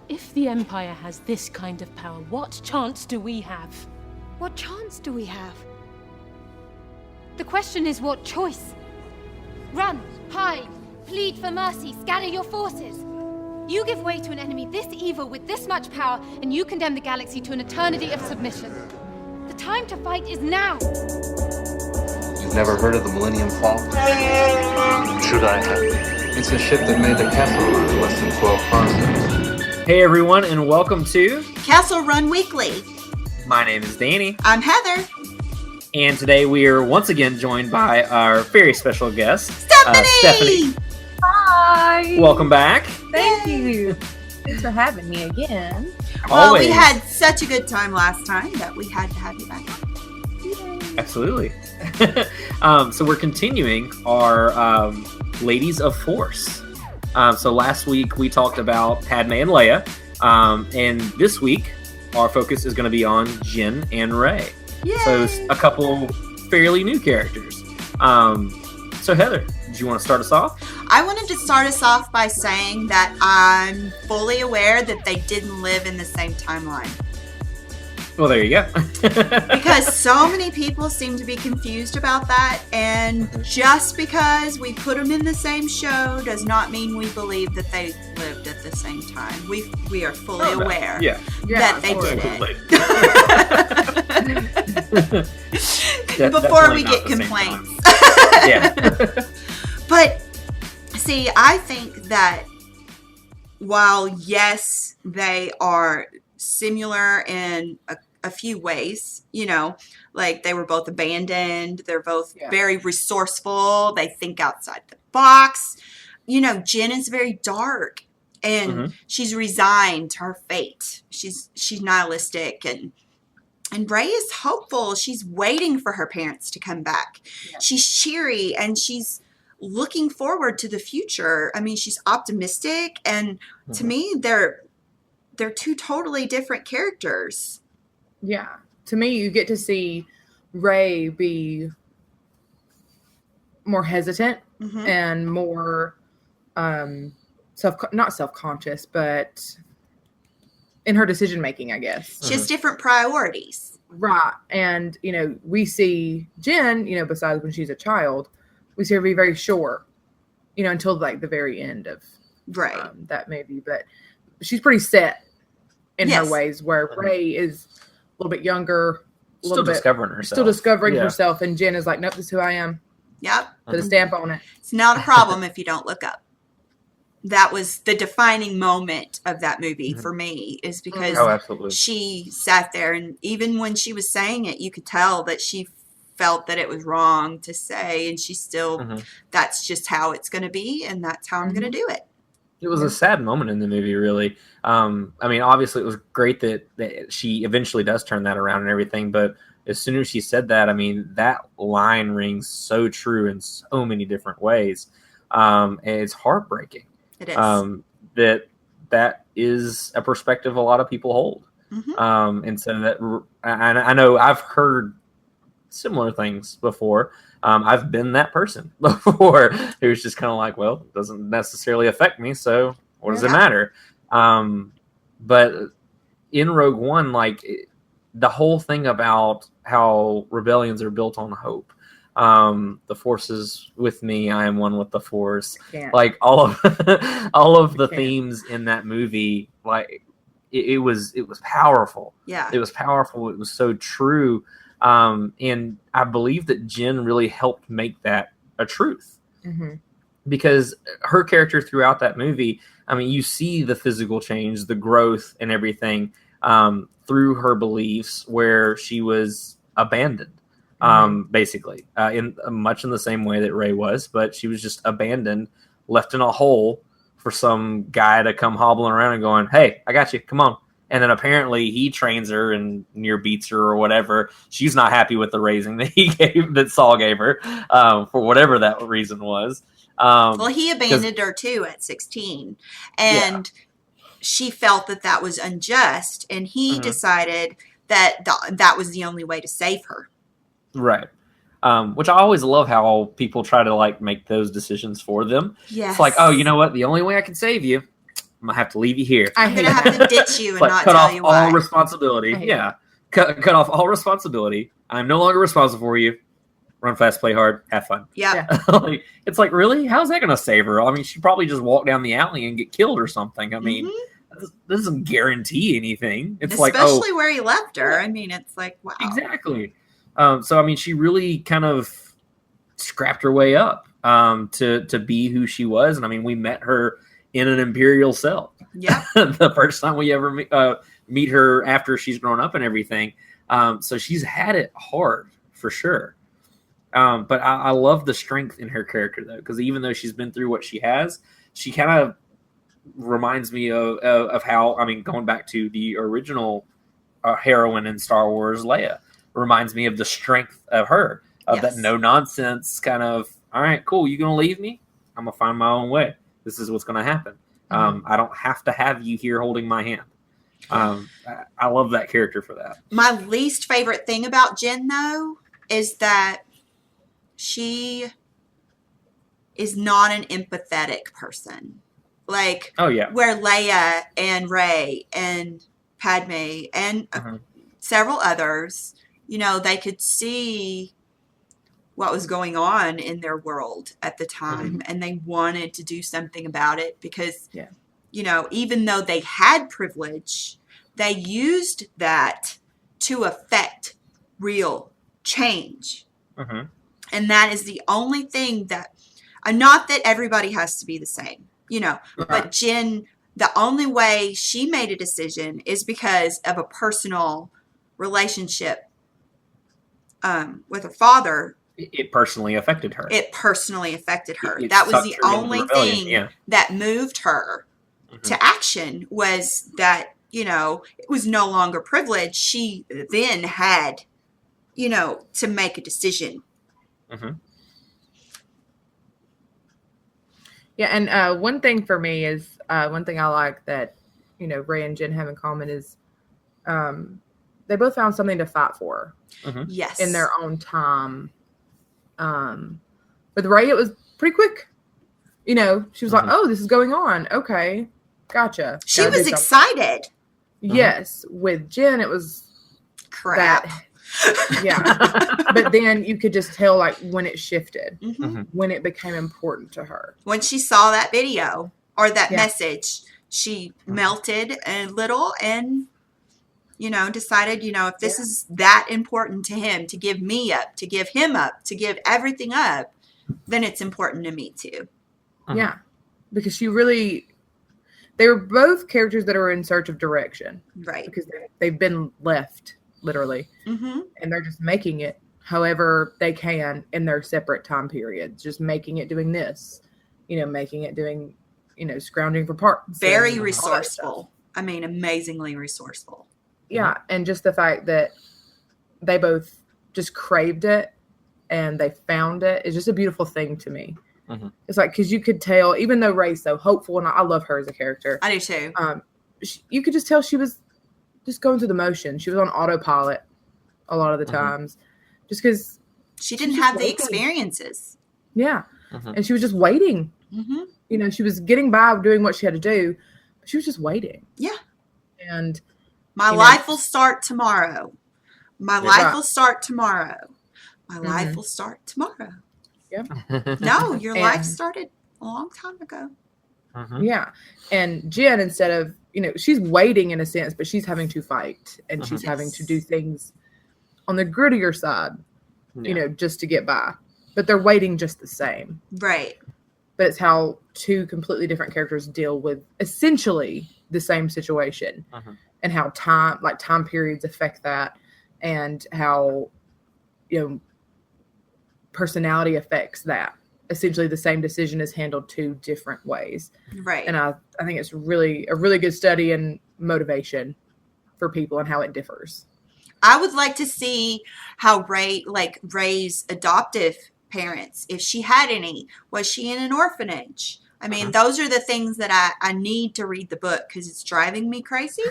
If the Empire has this kind of power, what chance do we have? What chance do we have? The question is, what choice? Run, hide, plead for mercy, scatter your forces. You give way to an enemy this evil with this much power, and you condemn the galaxy to an eternity of submission. The time to fight is now. You've never heard of the Millennium Falcon? Should I have? It's a ship that made the Castle Run in less than 12 parsecs. Hey everyone, and welcome to Castle Run Weekly. My name is Danny, I'm Heather. and today we are once again joined by our very special guest, Stephanie! Hi! Welcome back. Thank you. Thanks for having me again. Well, Always. we had such a good time last time that we had to have you back. Absolutely. So we're continuing our Ladies of Force. So last week we talked about Padme and Leia, and this week our focus is going to be on Jyn and Rey. Yay! So it's a couple fairly new characters. So Heather, do you want to start us off? I wanted to start us off by saying that I'm fully aware that they didn't live in the same timeline. Well, there you go. Because so many people seem to be confused about that, and just because we put them in the same show does not mean we believe that they lived at the same time. We are fully aware that they didn't. Before we get complaints. Yeah. But see, I think that while yes, they are similar in a few ways, you know, like they were both abandoned, they're both very resourceful, they think outside the box. You know, Jyn is very dark and she's resigned to her fate. She's nihilistic, and Rey is hopeful. She's waiting for her parents to come back. Yeah. She's cheery and she's looking forward to the future. I mean, she's optimistic, and to me, they're two totally different characters. Yeah. To me, you get to see Rey be more hesitant and more not self-conscious, but in her decision making, I guess. She has different priorities. Right. And, you know, we see Jyn, you know, besides when she's a child, we see her be very sure, you know, until like the very end of that movie. But she's pretty set in her ways, where Rey is a little bit younger, Still discovering herself, and Jyn is like, nope, this is who I am. Yep. Put a stamp on it. It's not a problem if you don't look up. That was the defining moment of that movie for me, is because she sat there, and even when she was saying it, you could tell that she felt that it was wrong to say, and she still, that's just how it's going to be, and that's how I'm going to do it. It was a sad moment in the movie, really. I mean, obviously it was great that she eventually does turn that around and everything, but as soon as she said that, I mean, that line rings so true in so many different ways. And it's heartbreaking. It is. That is a perspective a lot of people hold. And so that, I know I've heard similar things before. I've been that person before who's just kind of like, well, it doesn't necessarily affect me, so what does it matter? But in Rogue One, like the whole thing about how rebellions are built on hope. The Force is with me. I am one with the Force. Like all of the themes in that movie, like it was powerful. Yeah, it was powerful. It was so true. And I believe that Jyn really helped make that a truth, because her character throughout that movie, I mean, you see the physical change, the growth and everything, through her beliefs, where she was abandoned, basically, in much in the same way that Rey was, but she was just abandoned, left in a hole for some guy to come hobbling around and going, "Hey, I got you. Come on." And then apparently he trains her and near beats her or whatever. She's not happy with the raising that Saul gave her, for whatever that reason was. Well, he abandoned her too at 16, and she felt that was unjust, and he decided that that was the only way to save her. Right. Which I always love how people try to like make those decisions for them. Yes. It's like, oh, you know what? The only way I can save you I'm gonna have to leave you here. I'm going to have to ditch you and But not cut tell off you why. all responsibility. Yeah, cut off all responsibility. I'm no longer responsible for you. Run fast, play hard, have fun. Yep. Like, it's like, really? How's that going to save her? I mean, she'd probably just walk down the alley and get killed or something. I mean, this doesn't guarantee anything. It's Especially where he left her. I mean, it's like, wow. Exactly. So, I mean, she really kind of scrapped her way up to be who she was. And, I mean, we met her in an Imperial cell. Yeah. The first time we ever meet her after she's grown up and everything. So she's had it hard, for sure. But I love the strength in her character, though, because even though she's been through what she has, she kind of reminds me of how, I mean, going back to the original heroine in Star Wars, Leia, reminds me of the strength of her, of that no-nonsense kind of, all right, cool, you going to leave me? I'm going to find my own way. This is what's going to happen. I don't have to have you here holding my hand. I love that character for that. My least favorite thing about Jen, though, is that she is not an empathetic person. Like, oh yeah, where Leia and Rey and Padme and several others, you know, they could see what was going on in their world at the time, and they wanted to do something about it because, you know, even though they had privilege, they used that to affect real change. And that is the only thing that, not that everybody has to be the same, you know, but Jen, the only way she made a decision is because of a personal relationship with her father. It personally affected her. It personally affected her. It that was sucked the her into only rebellion, thing that moved her to action, was that, you know, it was no longer privilege. She then had, you know, to make a decision. Yeah, and one thing for me is, one thing I like that, you know, Rey and Jen have in common is they both found something to fight for. Yes. In their own time. With Rey, it was pretty quick. You know, she was like, oh, this is going on. Okay, gotcha. She was excited. Yes. With Jen, it was crap. But then you could just tell, like, when it shifted, when it became important to her. When she saw that video or that message, she melted a little and, you know, decided, you know, if this is that important to him, to give me up, to give him up, to give everything up, then it's important to me too. Yeah. Because she really, they were both characters that are in search of direction. Right. Because they've been left, literally. And they're just making it however they can in their separate time periods. Just making it doing this, you know, making it doing, you know, scrounging for parts. Very resourceful. I mean, amazingly resourceful. Yeah. And just the fact that they both just craved it and they found it is just a beautiful thing to me. It's like, because you could tell, even though Rey's so hopeful, and I love her as a character. I do too. You could just tell she was just going through the motion. She was on autopilot a lot of the times, just because she didn't have the experiences. Yeah, and she was just waiting. You know, she was getting by doing what she had to do, but she was just waiting. Yeah, and my life will start tomorrow. My life will start tomorrow. My life will start tomorrow. Yeah. No, your life started a long time ago. Yeah. And Jen, instead of, you know, she's waiting in a sense, but she's having to fight and she's having to do things on the grittier side, you know, just to get by. But they're waiting just the same. Right. But it's how two completely different characters deal with essentially the same situation and how time periods affect that, and how, you know, personality affects that. Essentially the same decision is handled two different ways. Right. And I think it's really a really good study in motivation for people and how it differs. I would like to see how Rey's adoptive parents, if she had any, was she in an orphanage? I mean, those are the things that I need to read the book because it's driving me crazy.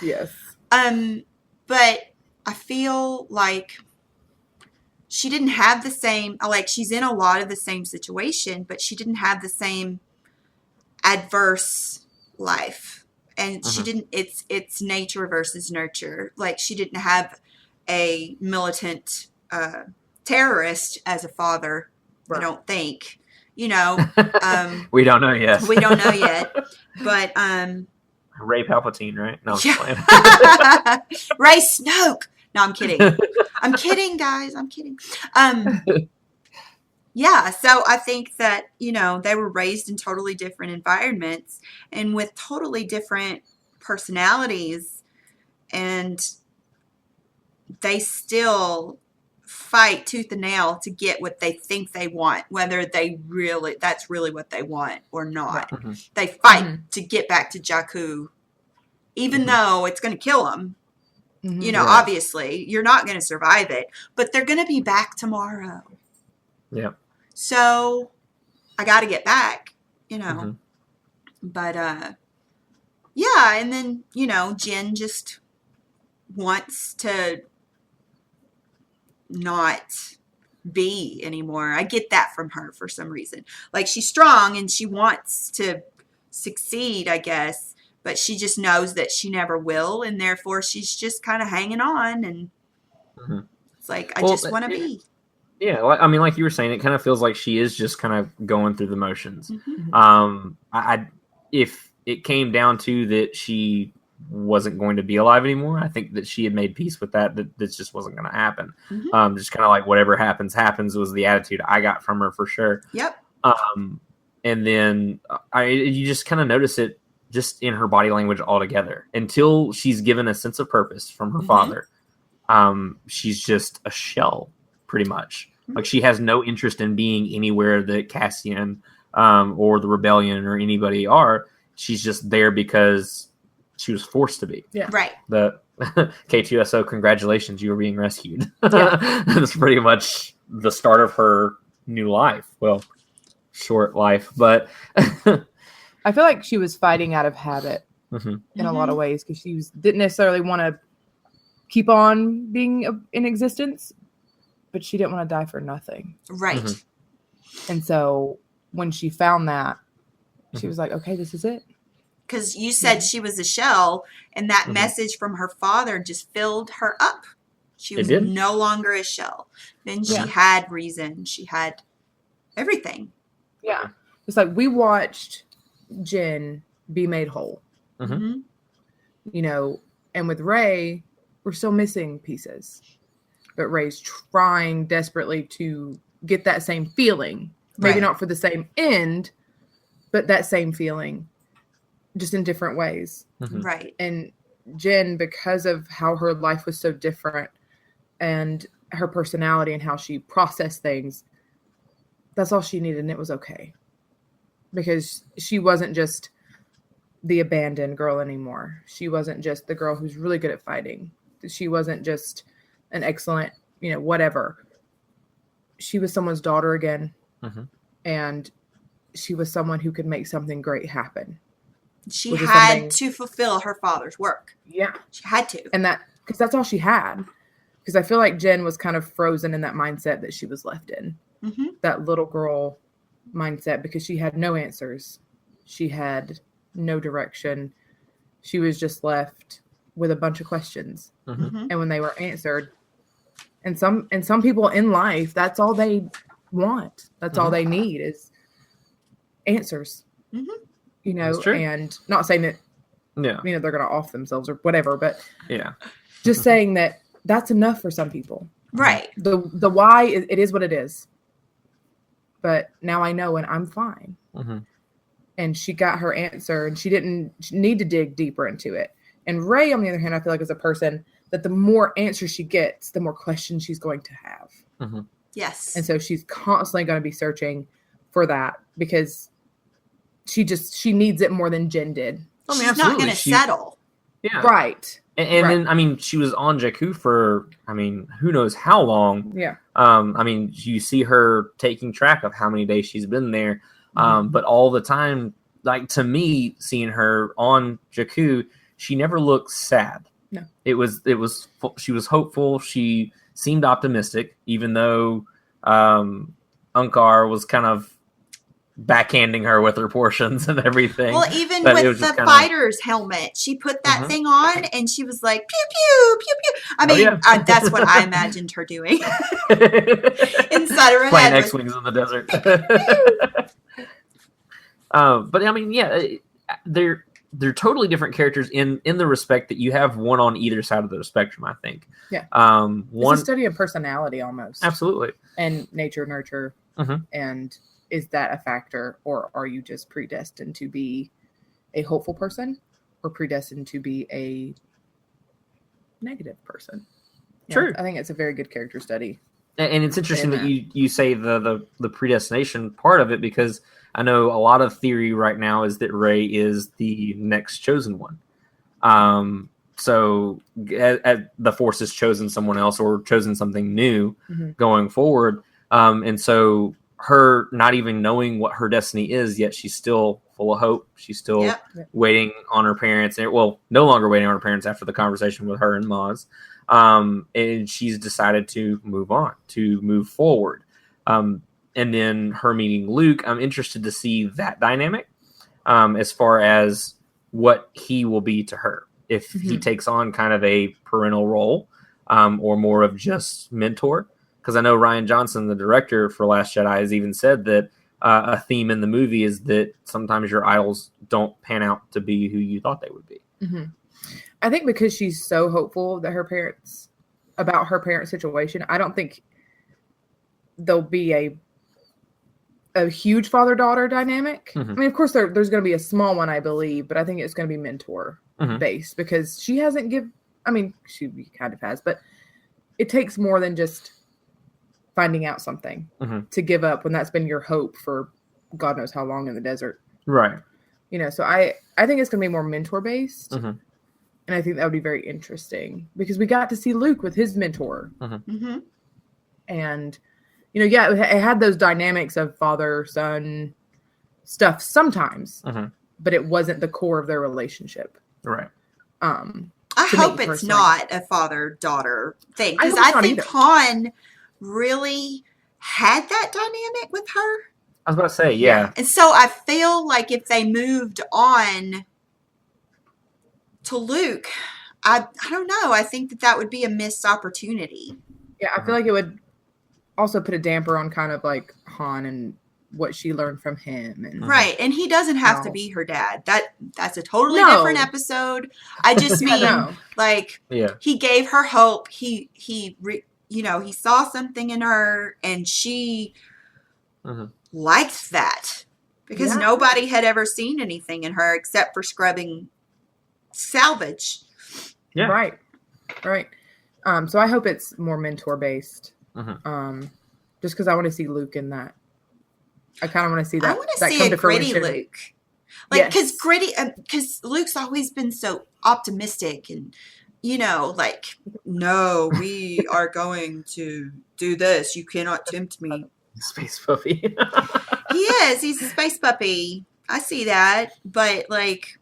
Yes. But I feel like she didn't have the same, like, she's in a lot of the same situation, but she didn't have the same adverse life, and she didn't. It's nature versus nurture. Like, she didn't have a militant terrorist as a father. Right. I don't think. You know, We don't know yet. we don't know yet, but Ray Palpatine, right? No, I'm just playing. Ray Snoke. No, I'm kidding. I'm kidding, guys. I'm kidding. Yeah, so I think that, you know, they were raised in totally different environments and with totally different personalities, and they still fight tooth and nail to get what they think they want, whether that's really what they want or not. They fight to get back to Jakku, even though it's going to kill them. You know, obviously, you're not going to survive it, but they're going to be back tomorrow. Yeah. So I got to get back, you know. But, yeah, and then, you know, Jin just wants to not be anymore. I get that from her for some reason. Like, she's strong and she wants to succeed, I guess, but she just knows that she never will, and therefore she's just kind of hanging on, and it's like, I just want to be. Yeah, I mean, like you were saying, it kind of feels like she is just kind of going through the motions. If it came down to that she wasn't going to be alive anymore, I think that she had made peace with that this just wasn't going to happen. Just kind of like, whatever happens was the attitude I got from her for sure. Yep. And then you just kind of notice it just in her body language altogether until she's given a sense of purpose from her father. She's just a shell, pretty much. Like, she has no interest in being anywhere that Cassian or the Rebellion or anybody are. She's just there because she was forced to be. Yeah. Right. The K2SO, congratulations, you were being rescued. That's pretty much the start of her new life. Well, short life, but I feel like she was fighting out of habit in a lot of ways, because she didn't necessarily want to keep on being in existence, but she didn't want to die for nothing. Right. And so when she found that, she was like, okay, this is it. Because you said she was a shell, and that message from her father just filled her up. She was no longer a shell. Then she had reason. She had everything. Yeah. It's like, we watched Jin be made whole. You know, and with Rey, we're still missing pieces. But Rey's trying desperately to get that same feeling. Maybe not for the same end, but that same feeling, just in different ways. Right. And Jin, because of how her life was so different and her personality and how she processed things, that's all she needed, and it was okay. Because she wasn't just the abandoned girl anymore. She wasn't just the girl who's really good at fighting. She wasn't just an excellent, you know, whatever. She was someone's daughter again. And she was someone who could make something great happen. She had to fulfill her father's work. Yeah. She had to. And because that's all she had. Because I feel like Jen was kind of frozen in that mindset that she was left in. That little girl mindset, because she had no answers. She had no direction. She was just left with a bunch of questions. And when they were answered, and some people in life, that's all they want. That's all they need is answers. You know, and not saying that, you know, they're going to off themselves or whatever, but just saying that that's enough for some people. Right. The why, it is what it is. But now I know, and I'm fine. And she got her answer, and she didn't need to dig deeper into it. And Rey, on the other hand, I feel like is a person that the more answers she gets, the more questions she's going to have. Yes. And so she's constantly going to be searching for that, because she needs it more than Jin did. I mean, she's not going to settle. Yeah. Right. And then, I mean, she was on Jakku for, I mean, who knows how long. Yeah. I mean, you see her taking track of how many days she's been there. But all the time, like, to me, seeing her on Jakku, she never looked sad. No. She was hopeful. She seemed optimistic, even though Unkar was kind of backhanding her with her portions and everything. Well, even But it with was just the kinda- fighter's helmet, she put that Mhm. thing on and she was like, pew, pew, pew, pew. I mean, yeah. that's what I imagined her doing inside her Playing head. was, X-Wings in the desert. But I mean, yeah, they're totally different characters in the respect that you have one on either side of the spectrum, I think. Yeah. One It's a study of personality almost. absolutely. And nature, nurture. Mhm. And is that a factor, or are you just predestined to be a hopeful person or predestined to be a negative person? Yeah, True. I think it's a very good character study. And it's interesting In that you say the predestination part of it, because I know a lot of theory right now is that Rey is the next chosen one. So the Force has chosen someone else or chosen something new Mhm. going forward. And so her not even knowing what her destiny is yet, she's still full of hope. She's still Yep. waiting on her parents. Well, no longer waiting on her parents after the conversation with her and Maz. And she's decided to move on, to move forward. And then her meeting Luke, I'm interested to see that dynamic as far as what he will be to her. If he takes on kind of a parental role or more of just mentor. Because I know Rian Johnson, the director for Last Jedi, has even said that a theme in the movie is that sometimes your idols don't pan out to be who you thought they would be. Mm-hmm. I think because she's so hopeful that her parents situation, I don't think there'll be a huge father-daughter dynamic. Mhm. I mean, of course, there's going to be a small one, I believe, but I think it's going to be mentor Mhm. based because she hasn't she kind of has, but it takes more than just finding out something Mhm. to give up when that's been your hope for God knows how long in the desert. Right. So I think it's going to be more mentor based. Mhm. And I think that would be very interesting because we got to see Luke with his mentor. Mm-hmm. And, it had those dynamics of father-son stuff sometimes, Mhm. but it wasn't the core of their relationship. Right. I To hope me, it's personally. not a father-daughter thing. I Because hope I it's not think either. Han really had that dynamic with her. I was about to say, yeah. And so I feel like if they moved on to Luke, I don't know. I think that would be a missed opportunity. Yeah, I feel like it would also put a damper on kind of like Han and what she learned from him. And Right. And he doesn't have to No. be her dad. That's a totally No. different episode. I just mean, no. like, Yeah. he gave her hope. He saw something in her and she Mhm. liked that because Yeah. nobody had ever seen anything in her except for scrubbing salvage. Yeah. Right. So I hope it's more mentor based. Mhm. Just because I want to see Luke in that. I kind of want to see I that. want to that see come a to gritty fruition. Luke. Like, Yes. because Luke's always been so optimistic and, like, no, we are going to do this. You cannot tempt me. Space puppy. He is. He's a space puppy. I see that. But, like,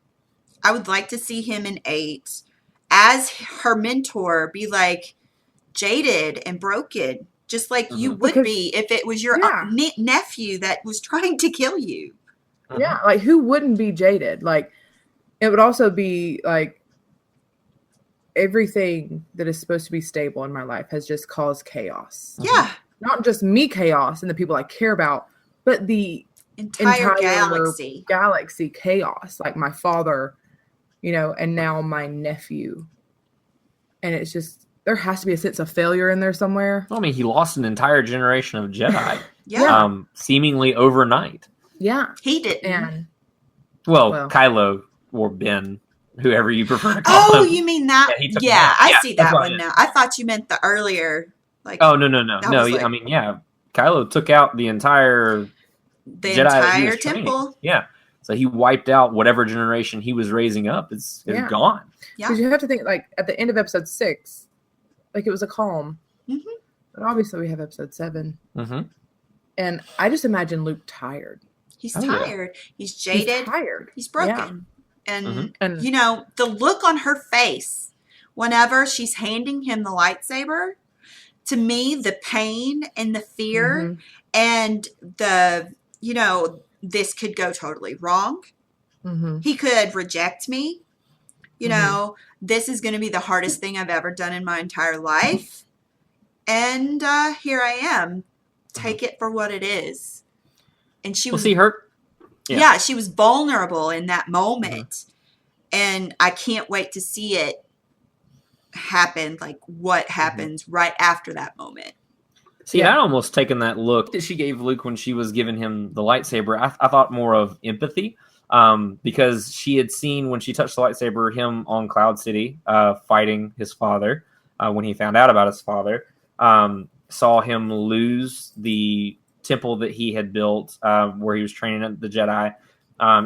I would like to see him in 8 as her mentor be, like, jaded and broken, just like you would Because- be if it was your Yeah. nephew that was trying to kill you. Yeah, like who wouldn't be jaded? Like it would also be like everything that is supposed to be stable in my life has just caused chaos. Yeah. Not just me chaos and the people I care about, but the Entire entire galaxy. chaos. Like my father, and now my nephew. And it's just there has to be a sense of failure in there somewhere. I mean, he lost an entire generation of Jedi, Yeah. seemingly overnight. Yeah. He didn't. And Well, Kylo or Ben, whoever you prefer to call Oh, him. you mean that? Yeah, he took Yeah, him out. I Yeah, see that's that what one it is. now. I thought you meant the earlier, like Oh, no. That No, was like- I mean, yeah. Kylo took out the entire the Jedi that he entire was training. temple. Yeah. So he wiped out whatever generation he was raising up. It's Yeah. gone. Yeah. because you have to think like at the end of episode 6, like it was a calm. Mhm. But obviously we have episode 7. Mm-hmm. And I just imagine Luke tired. He's Oh, yeah. tired. He's jaded. He's tired. He's broken. And, Mhm. And the look on her face whenever she's handing him the lightsaber, to me, the pain and the fear Mhm. and the, this could go totally wrong. Mm-hmm. He could reject me. You know, this is going to be the hardest thing I've ever done in my entire life. And here I am. Take it for what it is. And she was... see her. Yeah, she was vulnerable in that moment. And I can't wait to see it happen, like what happens right after that moment. See, I'd almost taken that look that she gave Luke when she was giving him the lightsaber. I thought more of empathy, because she had seen when she touched the lightsaber, him on Cloud City fighting his father when he found out about his father, saw him lose the temple that he had built where he was training the Jedi,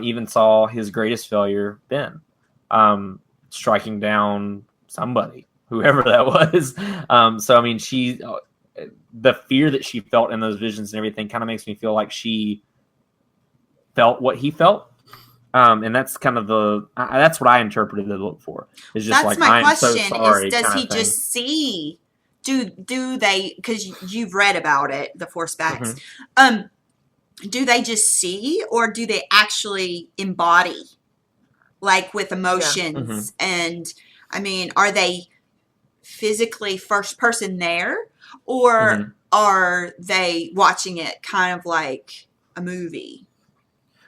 even saw his greatest failure, Ben, striking down somebody, whoever that was. So, I mean, the fear that she felt in those visions and everything kind of makes me feel like she felt what he felt. And that's kind of that's what I interpreted the look for. It's just that's like, my I'm question so sorry, is, does kind he of thing. just see, do they, because you've read about it, the Force Backs, do they just see, or do they actually embody, like with emotions? And I mean, are they physically first person there, or are they watching it kind of like a movie?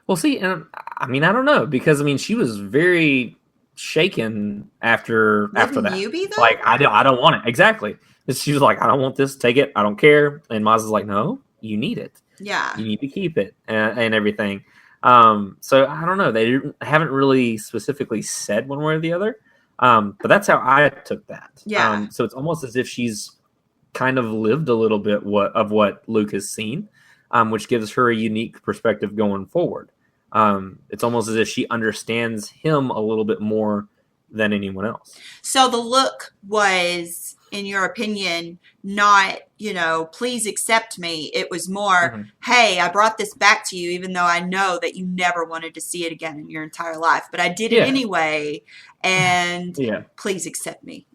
Well, see, and I mean, I don't know, because I mean, she was very shaken after that. You be though? Like, I don't want it. Exactly. She was like, I don't want this. Take it. I don't care. And Maz is like, no, you need it. Yeah. You need to keep it and everything. So I don't know. They haven't really specifically said one way or the other. But that's how I took that. Yeah. So it's almost as if she's kind of lived a little bit of what Luke has seen, which gives her a unique perspective going forward. It's almost as if she understands him a little bit more than anyone else. So the look was, in your opinion, not, please accept me. It was more, hey, I brought this back to you, even though I know that you never wanted to see it again in your entire life, but I did it anyway. And please accept me.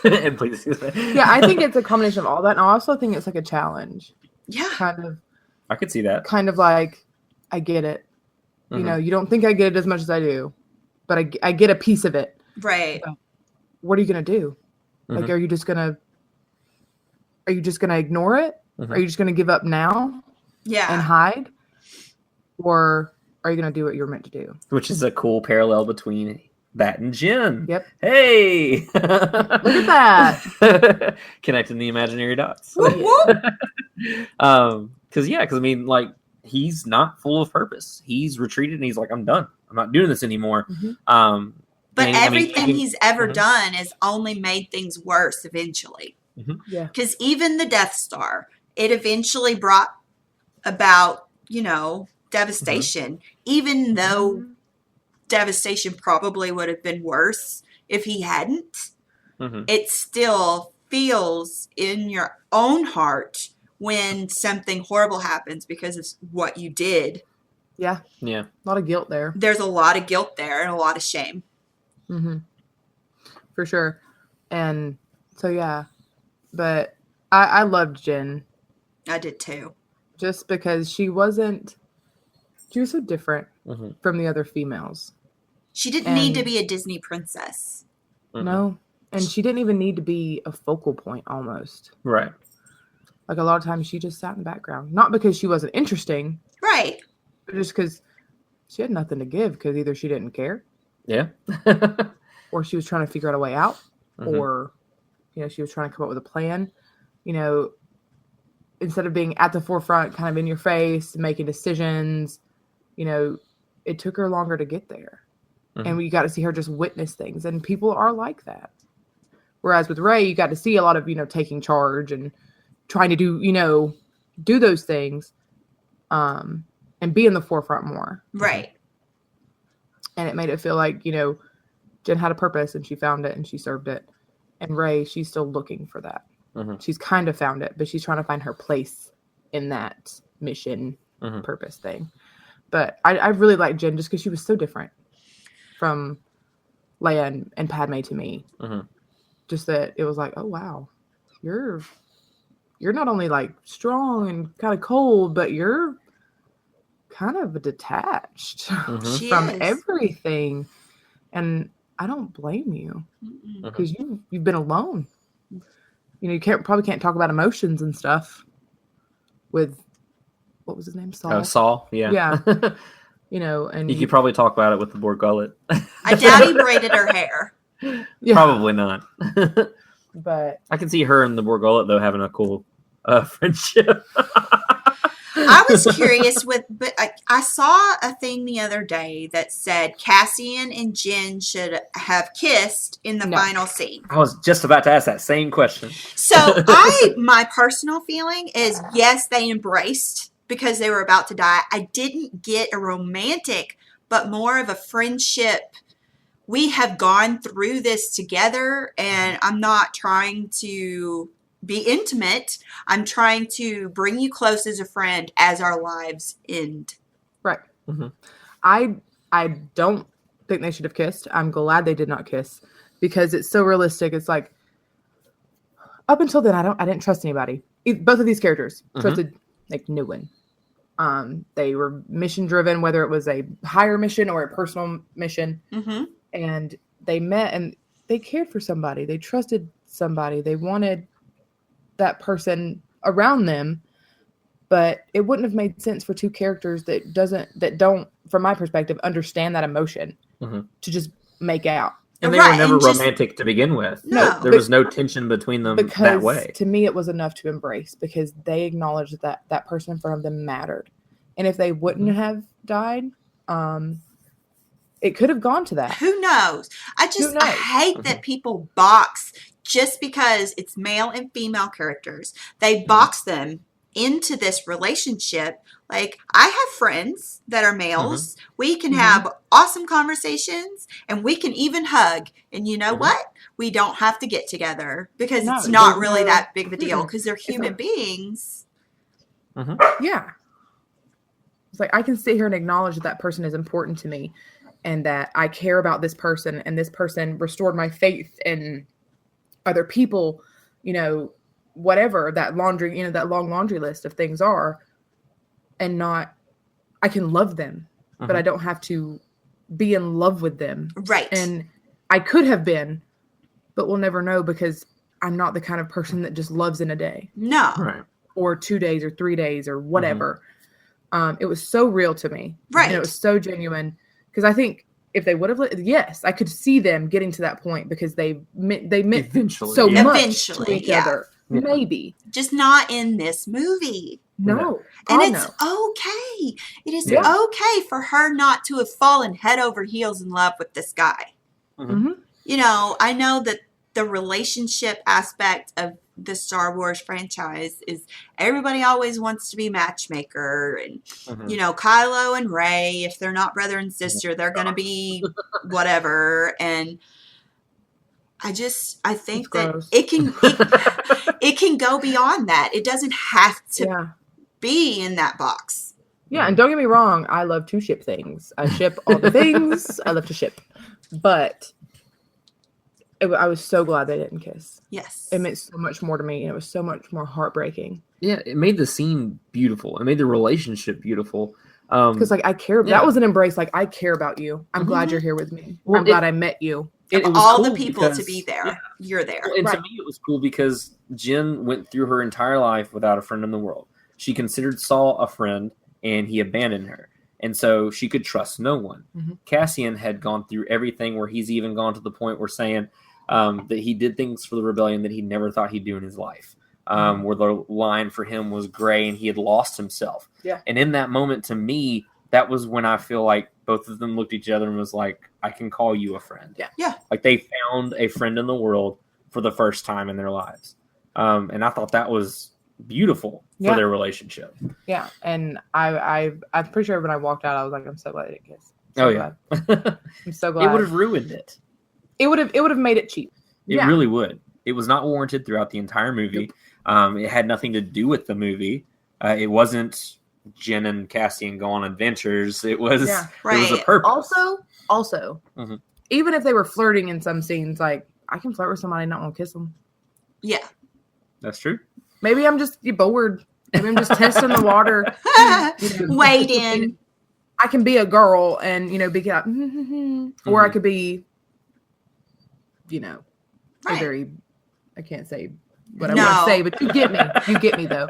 And please. Yeah, I think it's a combination of all that. And I also think it's like a challenge. Yeah. Kind of. I could see that. Kind of like, I get it. You don't think I get it as much as I do, but I get a piece of it. Right. So what are you going to do? Like, are you just going to ignore it? Are you just going to give up now? Yeah. And hide? Or are you going to do what you're meant to do? Which is a cool parallel between that and Jin. Yep. Hey! Look at that. Connecting the imaginary dots. Whoop, whoop. Because I mean, like, he's not full of purpose. He's retreated and he's like, I'm done. I'm not doing this anymore. But everything he's ever done has only made things worse eventually. Yeah. Because even the Death Star, it eventually brought about, devastation. Even though devastation probably would have been worse if he hadn't, it still feels in your own heart when something horrible happens because of what you did. Yeah. Yeah. A lot of guilt there. There's a lot of guilt there and a lot of shame. For sure. And so, yeah. But I loved Jin. I did too. Just because she was so different from the other females. She didn't need to be a Disney princess. No. And she didn't even need to be a focal point almost. Right. Like, a lot of times she just sat in the background. Not because she wasn't interesting. Right. But just because she had nothing to give, because either she didn't care. Yeah. Or she was trying to figure out a way out. Or, she was trying to come up with a plan. Instead of being at the forefront, kind of in your face, making decisions, it took her longer to get there. And we got to see her just witness things. And people are like that. Whereas with Rey, you got to see a lot of, taking charge and trying to do those things, and be in the forefront more. Right. And it made it feel like, Jen had a purpose and she found it and she served it. And Rey, she's still looking for that. She's kind of found it, but she's trying to find her place in that mission purpose thing. But I really liked Jen just because she was so different from Leia and Padme to me. Just that it was like, oh, wow, you're not only like strong and kind of cold, but you're kind of detached She from is. everything. And I don't blame you Mm-mm. because you've been alone. You know, you probably can't talk about emotions and stuff with, what was his name? Saul. Oh, Saul. Yeah. Yeah. You know, and You could probably talk about it with the boar gullet. I doubt he braided her hair. yeah, Probably not. but I can see her and the boar gullet though having a cool friendship. I was curious but I saw a thing the other day that said Cassian and Jen should have kissed in the No. final scene. I was just about to ask that same question. So my personal feeling is yes, they embraced because they were about to die. I didn't get a romantic, but more of a friendship. We have gone through this together, and I'm not trying to be intimate. I'm trying to bring you close as a friend as our lives end. right. Mhm. I don't think they should have kissed. I'm glad they did not kiss because it's so realistic. It's like up until then, I didn't trust anybody. Both of these characters trusted like no one. They were mission driven, whether it was a higher mission or a personal mission, Mm-hmm. and they met and they cared for somebody. They trusted somebody. They wanted that person around them, but it wouldn't have made sense for two characters that don't, from my perspective, understand that emotion to just make out. And they Right, were never and just- romantic to begin with. No. There was no tension between them Because that way. to me, it was enough to embrace because they acknowledged that that person in front of them mattered. And if they wouldn't have died, it could have gone to that. Who knows? I knows? hate that people box just because it's male and female characters. They box them into this relationship. Like, I have friends that are males. We can have awesome conversations and we can even hug. And you know what? We don't have to get together because No, it's not there's really no- that big of a deal because they're human beings. Yeah. It's like I can sit here and acknowledge that person is important to me and that I care about this person and this person restored my faith in other people, you know, whatever that laundry, you know, that long laundry list of things are, and not, I can love them, but I don't have to be in love with them. Right. And I could have been, but we'll never know because I'm not the kind of person that just loves in a day No. Right. or 2 days or 3 days or whatever. It was so real to me. Right. And it was so genuine because I think if they would have, yes, I could see them getting to that point because they meant Eventually, so yeah. much Eventually, to each yeah. other. Yeah. Maybe. Just not in this movie. No. And God, it's okay. It is Yeah. okay for her not to have fallen head over heels in love with this guy. Mhm. You know, I know that the relationship aspect of the Star Wars franchise is everybody always wants to be matchmaker. And, you know, Kylo and Rey, if they're not brother and sister, they're going to be whatever. And I think It's that gross. it can go beyond that. It doesn't have to Yeah. be in that box. Yeah. And don't get me wrong. I love to ship things. I ship all the things I love to ship. But I was so glad they didn't kiss. Yes. It meant so much more to me. And it was so much more heartbreaking. Yeah, it made the scene beautiful. It made the relationship beautiful. Because like I care. Yeah. That was an embrace. Like I care about you. I'm glad you're here with me. Well, I'm glad I met you. it was all the cool people to because- be there. yeah. You're there. And to Right. me, it was cool because Jen went through her entire life without a friend in the world. She considered Saul a friend, and he abandoned her. And so she could trust no one. Mhm. Cassian had gone through everything where he's even gone to the point where saying that he did things for the rebellion that he never thought he'd do in his life. Where the line for him was gray and he had lost himself. Yeah. And in that moment, to me, that was when I feel like both of them looked at each other and was like, I can call you a friend. Yeah. Yeah. Like they found a friend in the world for the first time in their lives. And I thought that was beautiful for Yeah. their relationship. Yeah. And I'm pretty sure when I walked out, I was like, I'm so glad I didn't kiss. Oh, yeah. Glad. I'm so glad. It would have ruined it. It would have made it cheap. It Yeah. really would. It was not warranted throughout the entire movie. It had nothing to do with the movie. It wasn't Jen and Cassian go on adventures. It was Yeah. there was a Right. purpose. Also, Mhm. even if they were flirting in some scenes, like I can flirt with somebody and not want to kiss them. Yeah. That's true. Maybe I'm just bored. Maybe I'm just testing the water. You know. Wade in. I can be a girl and, be like, or I could be, a Right. very, I can't say what I No. want to say, but you get me. You get me though.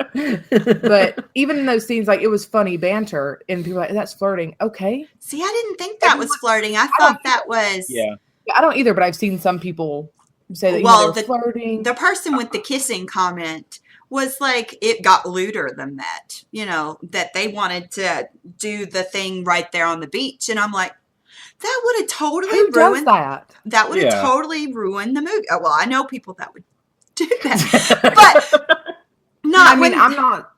But even in those scenes, like it was funny banter and people were like, that's flirting. Okay. See, I didn't think that was flirting. I thought that was Yeah. I don't either, but I've seen some people say that Well, they were flirting. the person with the kissing comment was like, it got lewder than that, that they wanted to do the thing right there on the beach. And I'm like, that would have totally Who does ruined that? That would have Yeah. totally ruined the movie. Oh, well, I know people that would do that, but not. I mean, when- I'm not.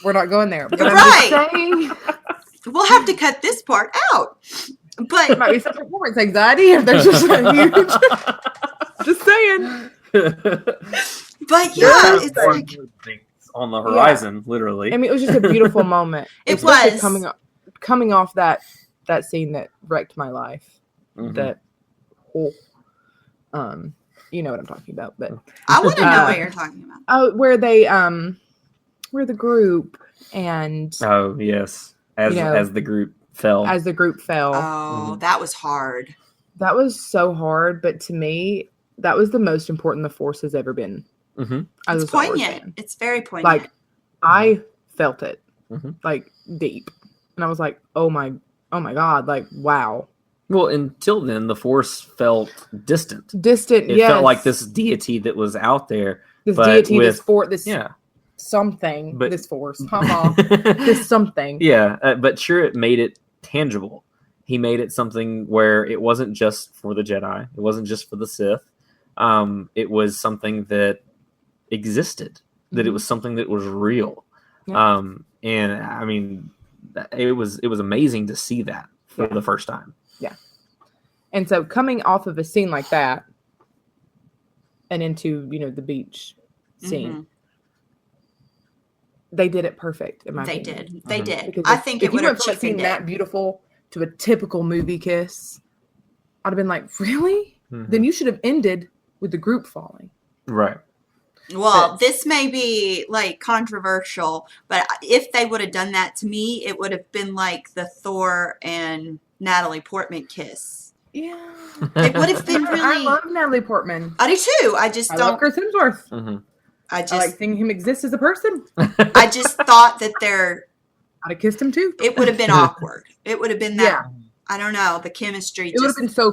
We're not going there. But I'm Right. just saying, We'll have to cut this part out. it But might be some performance anxiety if there's just a huge. Just saying. but yeah, it's There are like things on the horizon, literally. I mean, it was just a beautiful moment. It Especially was. coming off that scene that wrecked my life. Mhm. That whole, you know what I'm talking about, but I want to know what you're talking about. where they where the group and Oh yes, as the group fell. as the group fell, Oh, that was hard. that was so hard. But to me, that was the most important the Force has ever been. hmm As It's a Star Wars poignant. fan. It's very poignant. Like I felt it, Mhm. like deep, and I was like, oh my god, like wow, Well, until then, the Force felt distant. distant. It Yes, felt like this deity that was out there. this but deity, with- this Force, this Yeah, something, But- this Force, haha, this something. yeah, but sure, it made it tangible. He made it something where it wasn't just for the Jedi. It wasn't just for the Sith. It was something that existed. That it was something that was real. Yeah. And I mean, it was amazing to see that for the first time. And so coming off of a scene like that and into, the beach scene, Mhm. they did it perfect, in my They opinion. did. They Mhm. did. Because I think if it you would have went from a scene cheapened that it. beautiful to a typical movie kiss, I'd have been like, really? Mhm. Then you should have ended with the group falling. Right. Well, this may be like controversial, but if they would have done that to me, it would have been like the Thor and Natalie Portman kiss. Yeah. It would have been I really. love Natalie Portman. I do too. I just I love don't. Chris Hemsworth. Mhm. I I just. like seeing him exist as a person. I just thought that there. I'd have kissed him too. It would have been awkward. It would have been that. Yeah. I don't know. The chemistry. It would have Just. been so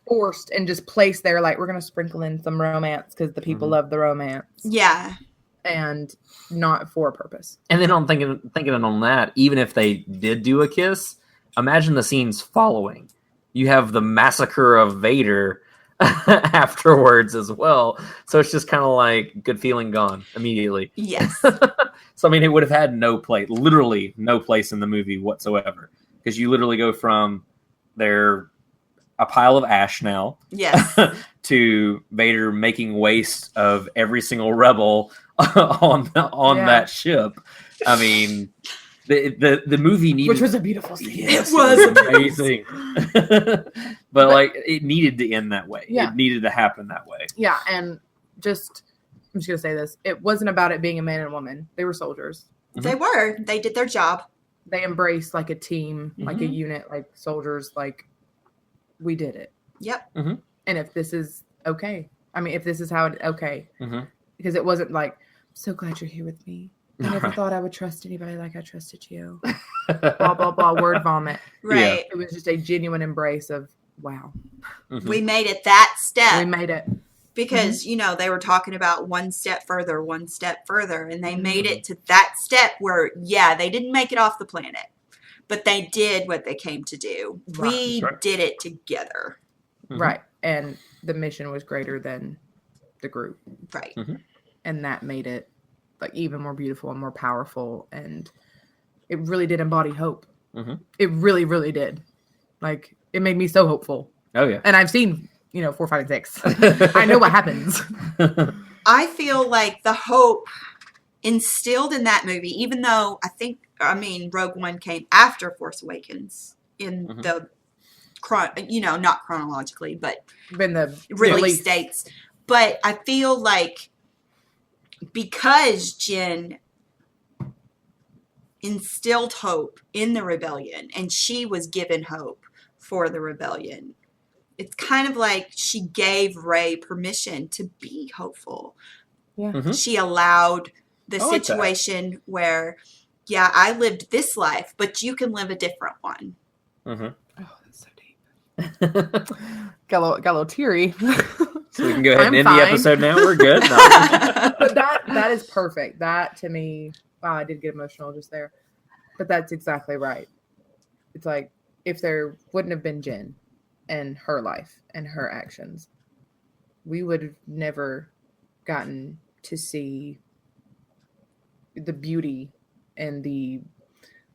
forced and just placed there. Like, we're going to sprinkle in some romance because the people Mhm. love the romance Yeah. and not for a purpose. And then I'm thinking on that, even if they did do a kiss, imagine the scenes following. You have the massacre of Vader afterwards as well. So it's just kind of like good feeling gone immediately. Yes. So I mean, it would have had literally no place in the movie whatsoever, because you literally go from they're a pile of ash now Yes. to Vader making waste of every single rebel on Yeah. that ship. I mean, the movie needed, Which was a beautiful scene. Yes, It was amazing. But like, it needed to end that way. Yeah. It needed to happen that way. Yeah, and I'm just gonna say this. It wasn't about it being a man and woman. They were soldiers. They were. They did their job. They embraced like a team, like a Mhm. unit, like soldiers, like we did it. Yep. And if this is okay, I mean, if this is how it, okay, Mhm. because it wasn't like, so glad you're here with me. I never Right. thought I would trust anybody like I trusted you. Blah, blah, blah, word vomit. Right. It was just a genuine embrace of, wow, Mhm. We made it that step. we made it. Because they were talking about one step further, and they made it to that step where they didn't make it off the planet, but they did what they came to do. Right. We That's right. did it together. Mhm. Right. And the mission was greater than the group. Right. And that made it like even more beautiful and more powerful. And it really did embody hope. Mhm. It really, really did. Like, it made me so hopeful. Oh yeah. And I've seen, 4, 5, and 6. I know what happens. I feel like the hope instilled in that movie, even though Rogue One came after Force Awakens in Mhm. the not chronologically, but Been the release dates. But I feel like because Jen instilled hope in the rebellion, and she was given hope for the rebellion. It's kind of like she gave Rey permission to be hopeful. Yeah. Mhm. She allowed the I like that. situation where, yeah, I lived this life, but you can live a different one. Mhm. Oh, that's so deep. Got a little teary. So we can go ahead and I'm end the fine. episode now. We're good. No. But that is perfect. That to me, wow, I did get emotional just there. But that's exactly right. It's like if there wouldn't have been Jen and her life and her actions, we would have never gotten to see the beauty and the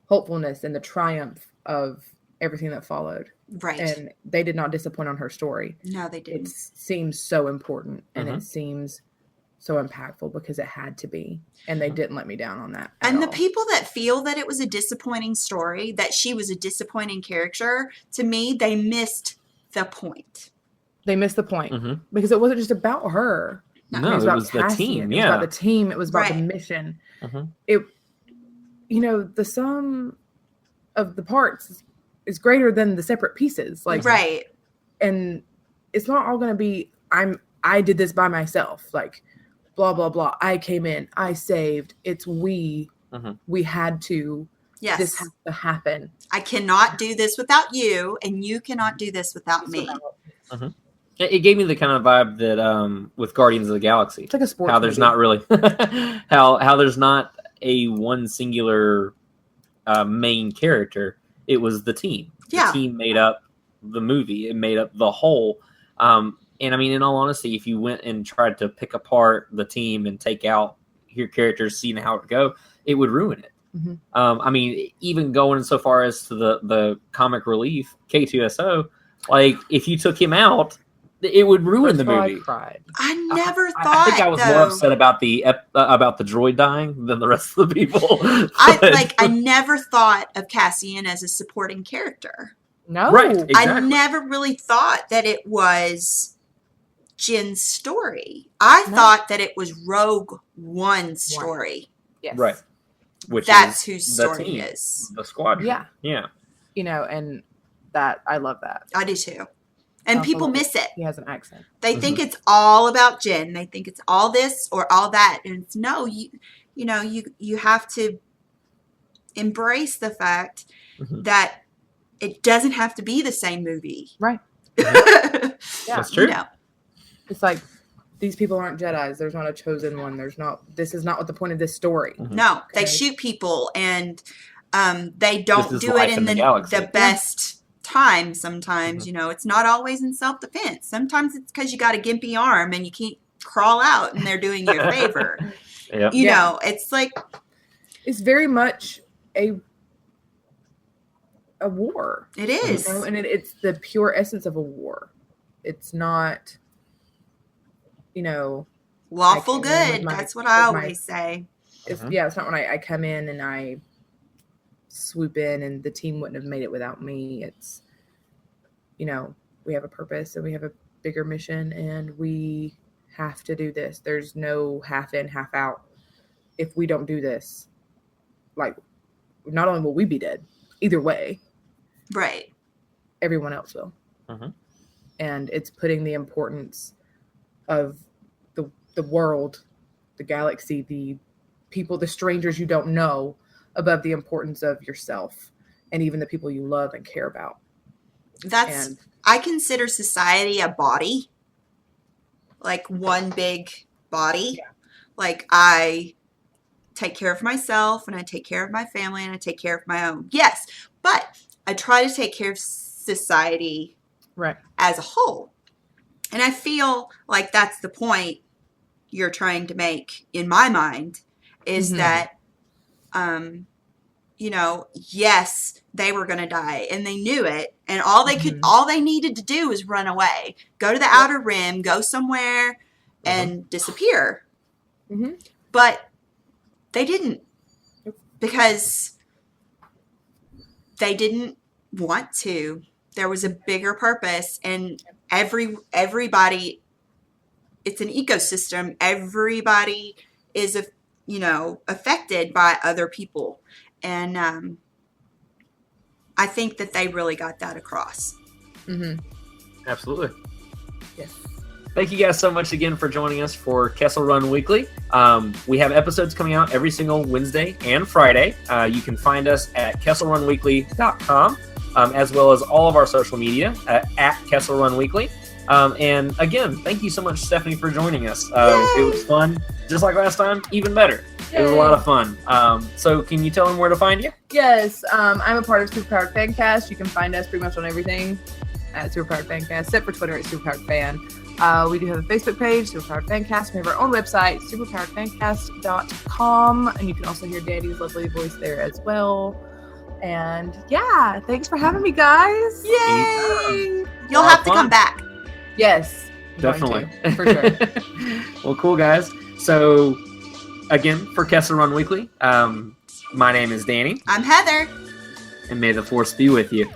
hopefulness and the triumph of everything that followed. Right. And they did not disappoint on her story. No, they It didn't. seems so important and Mhm. it seems so impactful because it had to be. And they didn't let me down on that. at And the all. people that feel that it was a disappointing story, that she was a disappointing character, to me, they missed the point. They missed the point Mhm. because it wasn't just about her. No, it was it about was the Cassian. team. It was Yeah. about the team. It was about the Right. mission. Mhm. It, the sum of the parts is greater than the separate pieces. Like, Right. and it's not all going to be I did this by myself, like blah blah blah, I came in, I saved. It's we had to, Yes. this has to happen. I cannot do this without you, and you cannot do this without me. It gave me the kind of vibe that with Guardians of the Galaxy, It's like a sports how there's movie. not really how there's not a one singular main character. It was the team. Yeah. The team made up the movie. It made up the whole. And I mean, in all honesty, if you went and tried to pick apart the team and take out your characters, seeing how it would go, it would ruin it. Mhm. I mean, even going so far as to the comic relief K2SO, like if you took him out, it would ruin the That's why movie. I cried. I never I thought, think I was more though, upset about the droid dying than the rest of the people. I never thought of Cassian as a supporting character. No, Right. I Exactly. never really thought that it was Jin's story. I No. thought that it was Rogue One's story. Yes. Right. Which That's is whose the story team, it is. the squadron. Yeah. Yeah. And that I love that. I do too. And Also, people miss it. He has an accent. They think it's all about Jin. They think it's all this or all that. And it's no, you have to embrace the fact Mhm. that it doesn't have to be the same movie. Right. Yeah. That's true. It's like these people aren't Jedis. There's not a chosen one. This is not what the point of this story. No, they Okay. shoot people and they don't This is do it life in in the the galaxy. best time sometimes. It's not always in self-defense. Sometimes it's because you got a gimpy arm and you can't crawl out and they're doing you a favor. Yep. You Yeah. know, it's like, It's very much a war. it is. And it's the pure essence of a war. It's not, Lawful I came in with good. my- That's what I with my- always say. it's Mhm. yeah, it's not when I come in and I swoop in and the team wouldn't have made it without me. It's, we have a purpose and we have a bigger mission and we have to do this. There's no half in, half out. If we don't do this, like, not only will we be dead, either way, Right. everyone else will. Mhm. And it's putting the importance of the world, the galaxy, the people, the strangers you don't know, above the importance of yourself and even the people you love and care about. And I consider society a body, like one big body. Yeah. Like I take care of myself and I take care of my family and I take care of my own. Yes, but I try to take care of society right. as a whole. And I feel like that's the point you're trying to make in my mind is Mhm. that, yes, they were going to die and they knew it. And all they needed to do was run away, go to the outer rim, go somewhere and disappear. Mhm. But they didn't because they didn't want to. There was a bigger purpose and everybody, it's an ecosystem. Everybody is affected by other people. And I think that they really got that across. Mm-hmm. Absolutely. Yes. Thank you guys so much again for joining us for Kessel Run Weekly. We have episodes coming out every single Wednesday and Friday. You can find us at kesselrunweekly.com, as well as all of our social media at Kessel Run Weekly. And again, thank you so much, Stephanie, for joining us. It was fun, just like last time, even better. It was a lot of fun. So can you tell them where to find you? Yes, I'm a part of Superpowered Fancast. You can find us pretty much on everything at Superpowered Fancast, except for Twitter at Superpowered Fan. We do have a Facebook page, Superpowered Fancast. We have our own website, superpoweredfancast.com, and you can also hear Daddy's lovely voice there as well. And yeah, thanks for having me, guys. Yay! You'll have to come back. Yes, definitely, for sure. Well, cool, guys. So again, for Kessel Run Weekly, my name is Danny. I'm Heather. And may the force be with you.